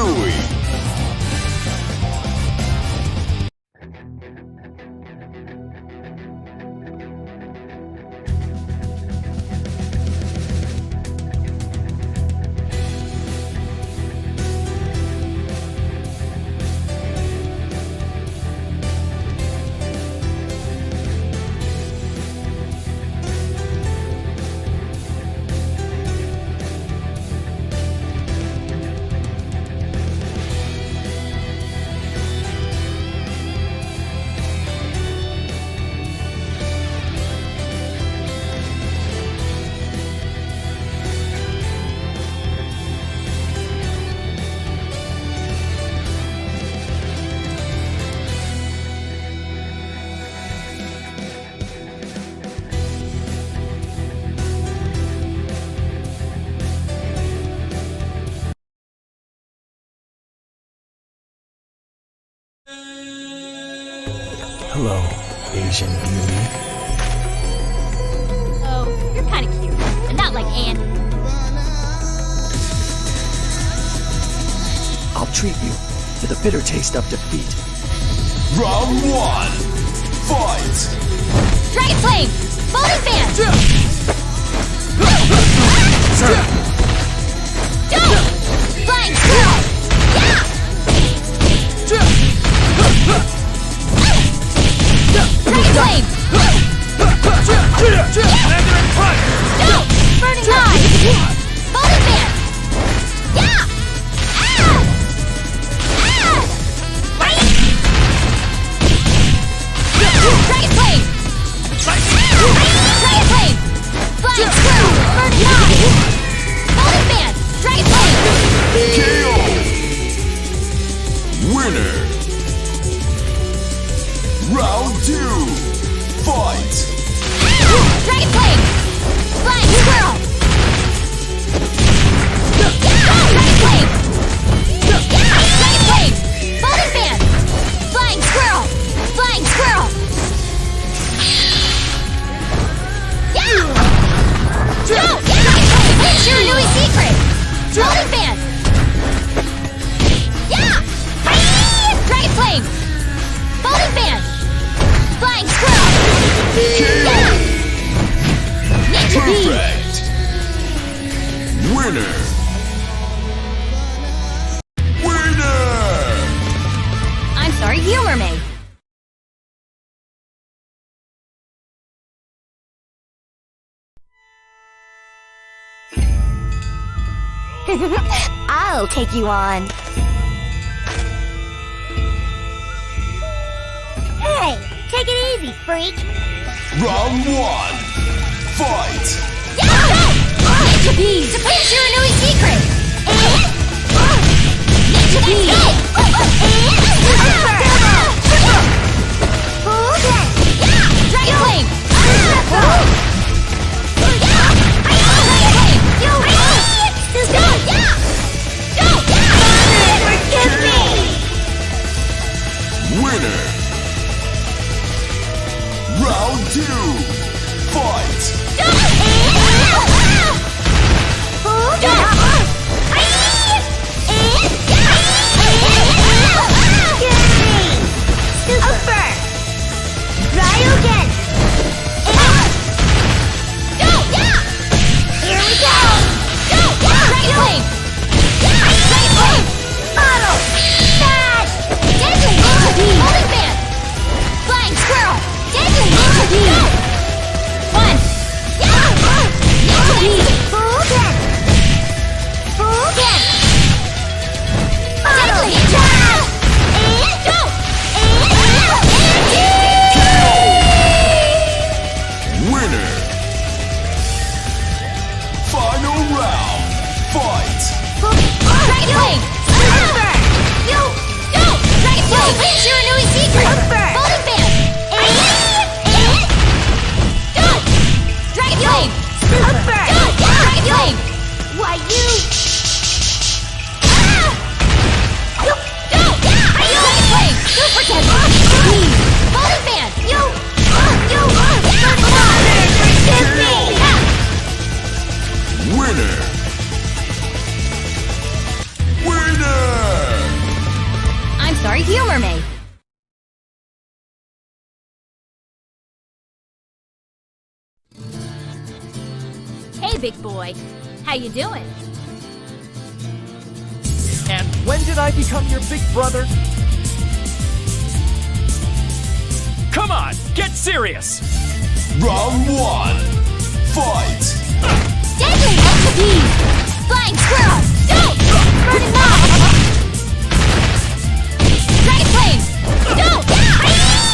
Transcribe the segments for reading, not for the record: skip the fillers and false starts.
shiranui. Hello, Asian beauty. Oh, you're kind of cute, but not like Anne. I'll treat you to the bitter taste of defeat. Round 1. Fight! Dragon Flame! Bowling Fan! Go! Flying Squirrel! Yeah! Dragon Flame! Go! Burning Tide! Bowling Fan! Yeah! Ah! Ah! Dragon Flame! Dragon Flame! Flying Squirrel! Burning Tide! Bowling Fan! Dragon Flame! KO! Winner! Round 2. Fight! Dragon Flame! Flying Squirrel! Dragon Flame! Dragon Flame! Bowling Fan! Flying Squirrel! Flying Squirrel! Yeah! Go! Dragon Flame! Shiranui Secret! Bowling Fan! Yeah! Dragon Flame! Bowling Fan! Flying Squirrel! Yeah! Ninja Beam! Perfect! Winner! Winner! I'm sorry, humor me. I'll take you on. Hey, take it easy, freak. Round 1. Fight! Ninja Beam! Supreme Shiranui Secret! Ninja Beam! Dragon Flame! Winner! Round 2. Fight! big boy. How you doing? And when did I become your big brother? Come on, get serious! Round 1. Fight! Deadly Escapade! Flying Squirrel! Go! Burning Moth! Dragon Flame! Go!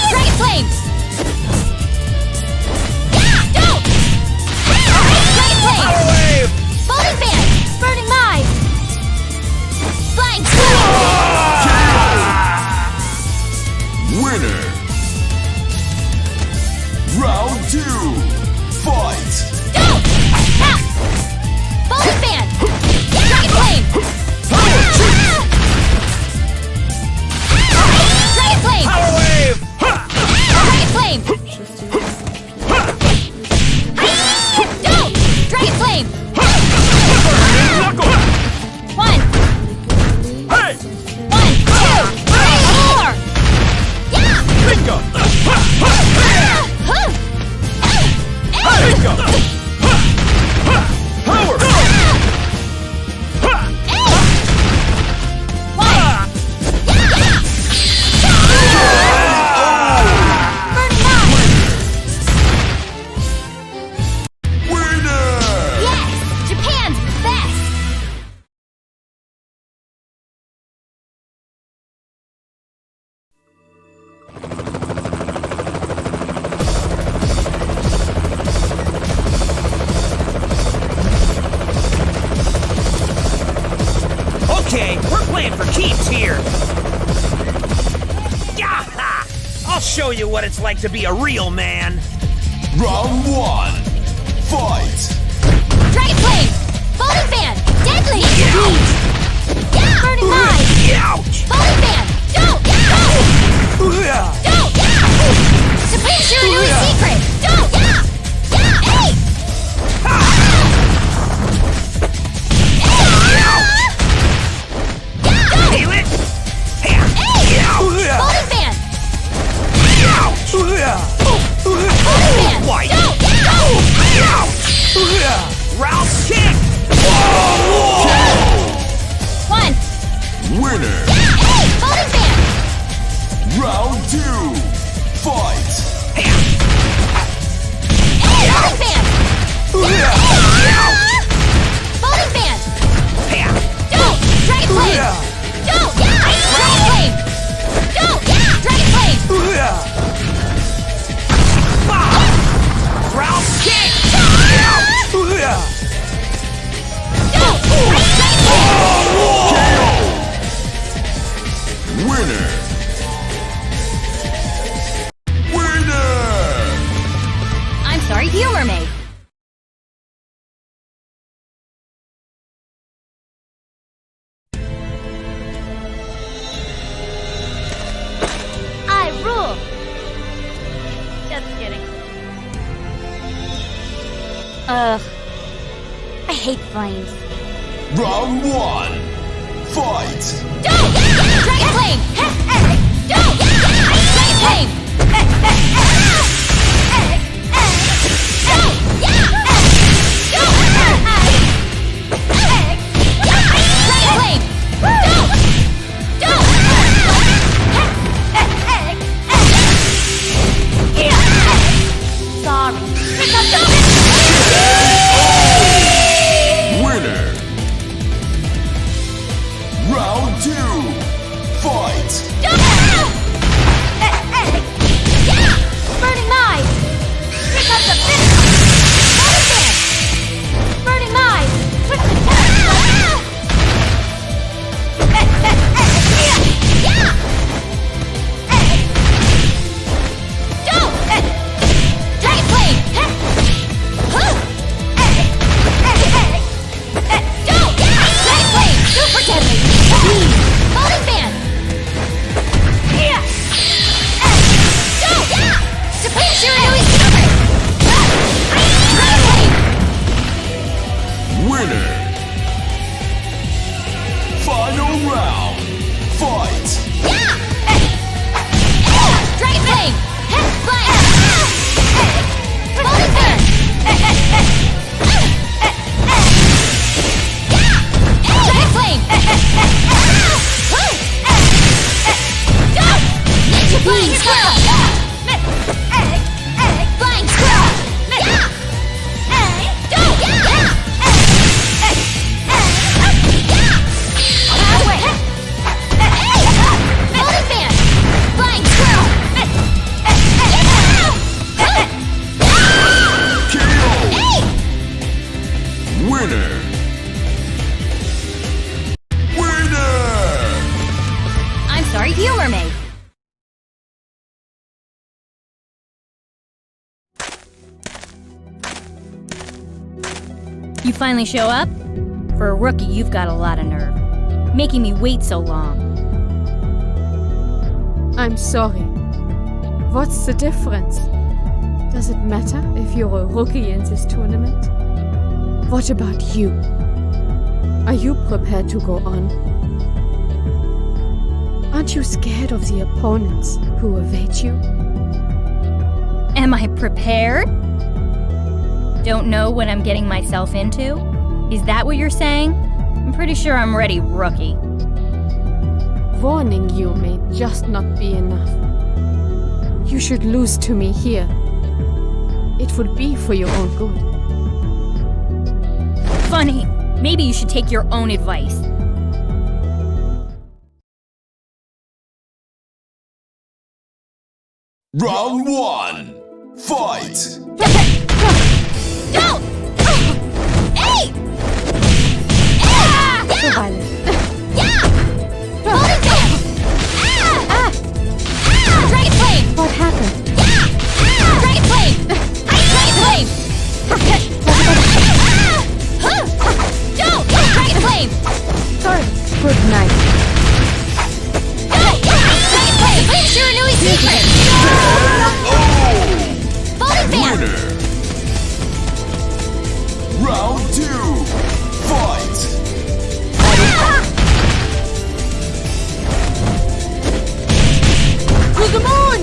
Dragon Flame! Go! Dragon Flame! Power Wave! Folding Fan! Burning Mind! Flying Squirrel! Winner! Round 2. Fight! Go! Ha! Folding Fan! Dragon Flame! Dragon Flame! Power Wave! Dragon Flame! Go! Dragon Flame! Knuckle! 1, Hey! 1, 2, 3, 4! Yeah! Bingo! Huh! Bingo! Power! Winner! Yes! Japan's best! Okay, we're playing for keeps here. Yaha! I'll show you what it's like to be a real man. Round 1. Fight! Dragon Flame! Folding Fan! Deadly Escapade! Yeah! Burning Mind! Ouch! Folding Fan! Go! Go! Go! Yeah! Supreme Shiranui Secret! Go! Yeah! Yeah! Hey! Feel it? Hey! Ouch! Folding Fan! Ouch! Folding Fan! White! Go! Yeah! Ouch! Ralph kick! 1! Winner! Hey! Folding Fan! Round 2. Fight! Folding Fan! Folding Fan! Go! Dragon Flame! Go! Yeah! Dragon Flame! Go! Yeah! Dragon Flame! Ralph kick! Go! Dragon Flame! Winner! Winner! I'm sorry, Humor Maid. I rule! Just kidding. Ugh. I hate flames. Round 1. Fight! Go! Dragon Flame! Go! Dragon Flame! Go! Yeah! Go! Dragon Flame! Go! Go! Sorry. Winner! Round 2. Fight! You finally show up? For a rookie, you've got a lot of nerve. Making me wait so long. I'm sorry. What's the difference? Does it matter if you're a rookie in this tournament? What about you? Are you prepared to go on? Aren't you scared of the opponents who await you? Am I prepared? Don't know what I'm getting myself into? Is that what you're saying? I'm pretty sure I'm ready, rookie. Warning you may just not be enough. You should lose to me here. It would be for your own good. Funny. Maybe you should take your own advice. Round 1. Fight! Go! Hey! So violent. Holy fan! Dragon flame! What happened? Dragon flame! Dragon flame! Go! Dragon flame! Sorry. Good night. Dragon flame! Flame shiranui secret! Falling fan! Winner! Round 2. Fight! To the moon!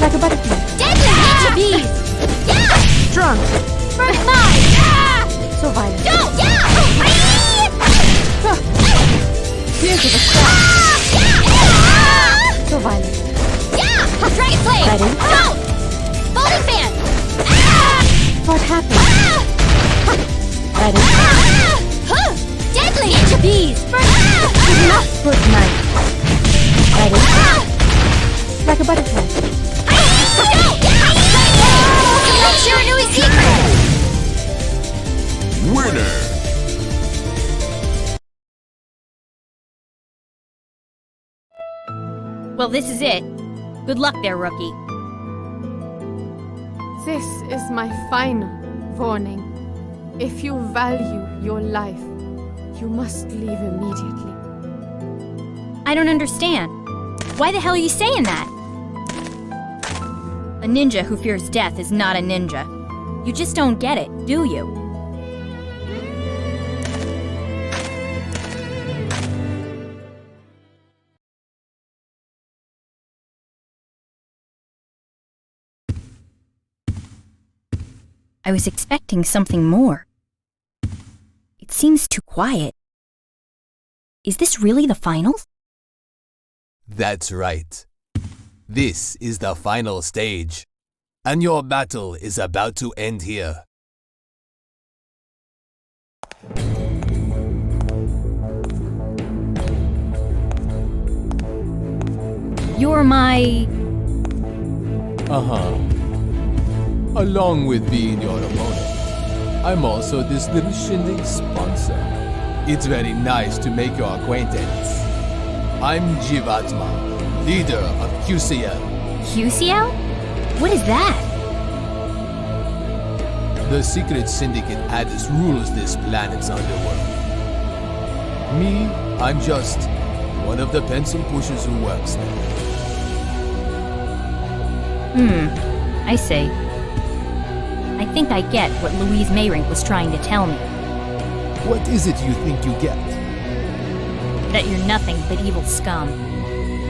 Like a butterfly. Deadly ninja bees! Strong. Burning mine! So violent. Go! Tears of a star. So violent. Dragon flame! Ready? Go! Falling fan! What happened? Ready? Deadly ninja bees! Good night. Ready? Like a butterfly. Flame shiranui secret! Winner! Well, this is it. Good luck there, rookie. This is my final warning. If you value your life, you must leave immediately. I don't understand. Why the hell are you saying that? A ninja who fears death is not a ninja. You just don't get it, do you? I was expecting something more. It seems too quiet. Is this really the finals? That's right. This is the final stage, and your battle is about to end here. You're my... Along with being your opponent, I'm also this little shindig sponsor. It's very nice to make your acquaintance. I'm Jivatma, leader of QCL. QCL? What is that? The secret syndicate Addis rules this planet's underworld. Me, I'm just one of the pencil pushers who works there. I see. I think I get what Louise Mayrink was trying to tell me. What is it you think you get? That you're nothing but evil scum.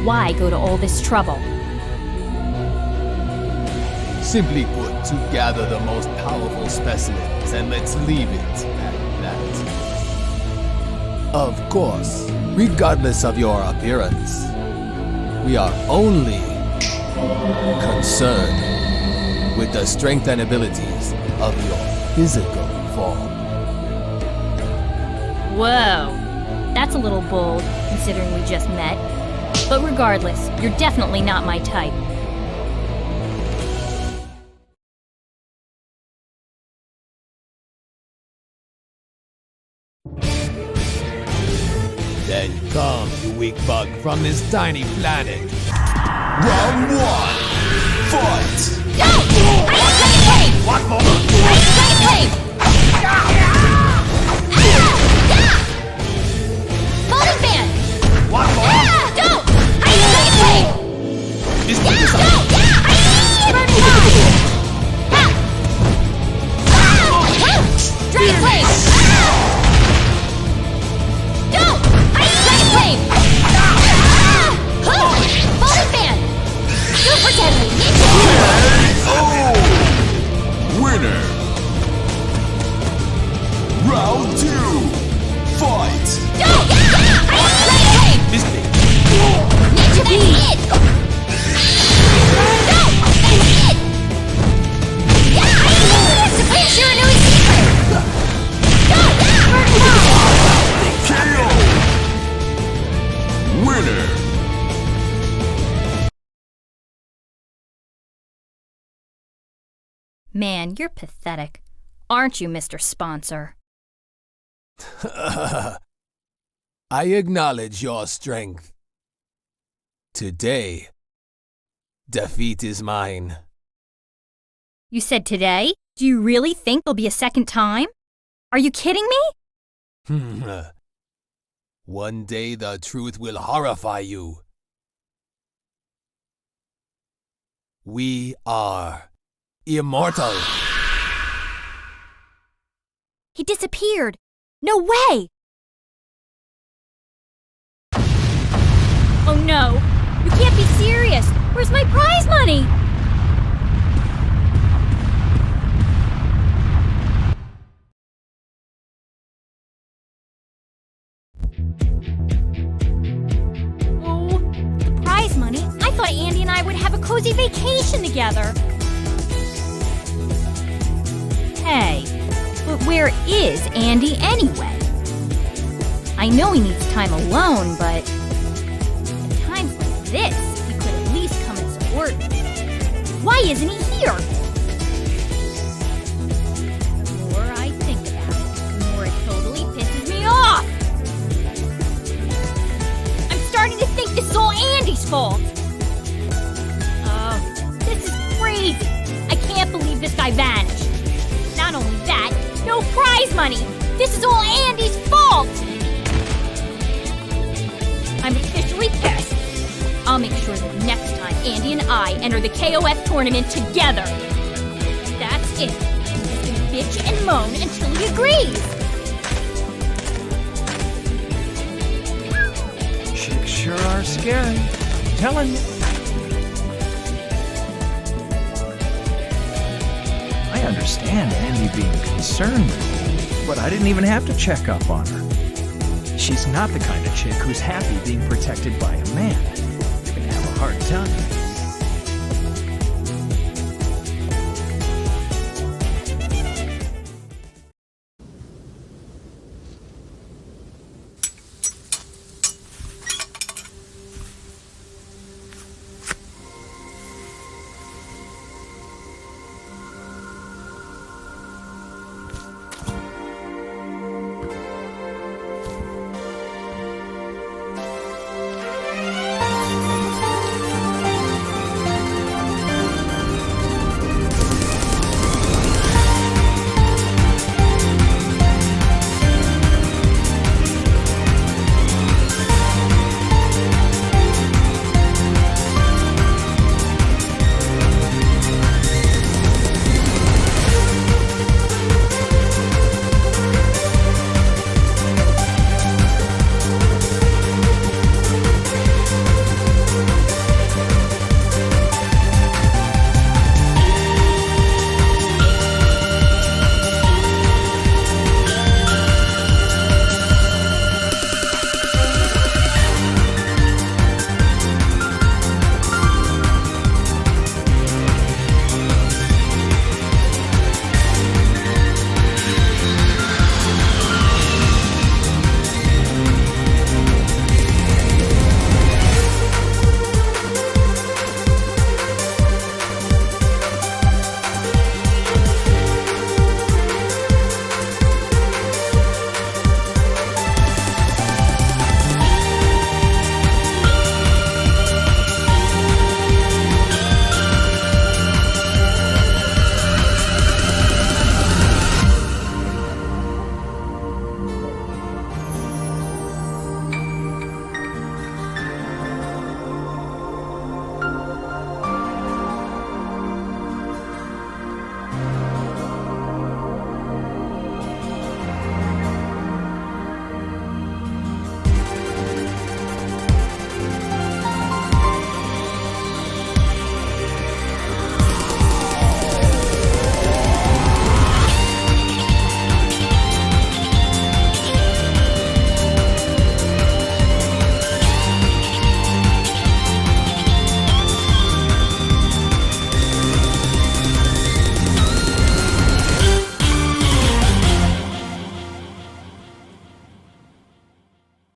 Why go to all this trouble? Simply put, to gather the most powerful specimens, and let's leave it at that. Of course, regardless of your appearance, we are only concerned with the strength and abilities of your physical form. Whoa. That's a little bold, considering we just met. But regardless, you're definitely not my type. Then come, you weak bug, from this tiny planet. Round 1. Fight! Go! Ice Dragon Flame! What more? Ice Dragon Flame! Don't! Dragon Flame! Don't! Burning Tide! Dragon Flame! Don't! Dragon Flame! Falling Fan! Super Deadly Ninja! Winner! Round 2! Fight! Don't! Dragon Flame! Ninja, that's it! Don't! That's it! Supreme Shiranui Secret! Don't! Burning Tide! KO! Winner! Man, you're pathetic. Aren't you, Mr. Sponsor? I acknowledge your strength. Today, defeat is mine. You said today? Do you really think there'll be a second time? Are you kidding me? One day the truth will horrify you. We are immortal. He disappeared. No way! Oh no! You can't be serious! Where's my prize money? Oh, the prize money? I thought Andy and I would have a cozy vacation together. Hey, but where is Andy anyway? I know he needs time alone, but at times like this, he could at least come and support me. Why isn't he here? The more I think about it, the more it totally pisses me off. I'm starting to think this is all Andy's fault. Oh, this is crazy. I can't believe this guy vanished. Not only that, no prize money! This is all Andy's fault! I'm officially pissed. I'll make sure that next time Andy and I enter the KOF tournament together. That's it. He's gonna bitch and moan until he agrees. Chicks sure are scary. I'm telling you. I understand Andy being concerned, but I didn't even have to check up on her. She's not the kind of chick who's happy being protected by a man. You're gonna have a hard time.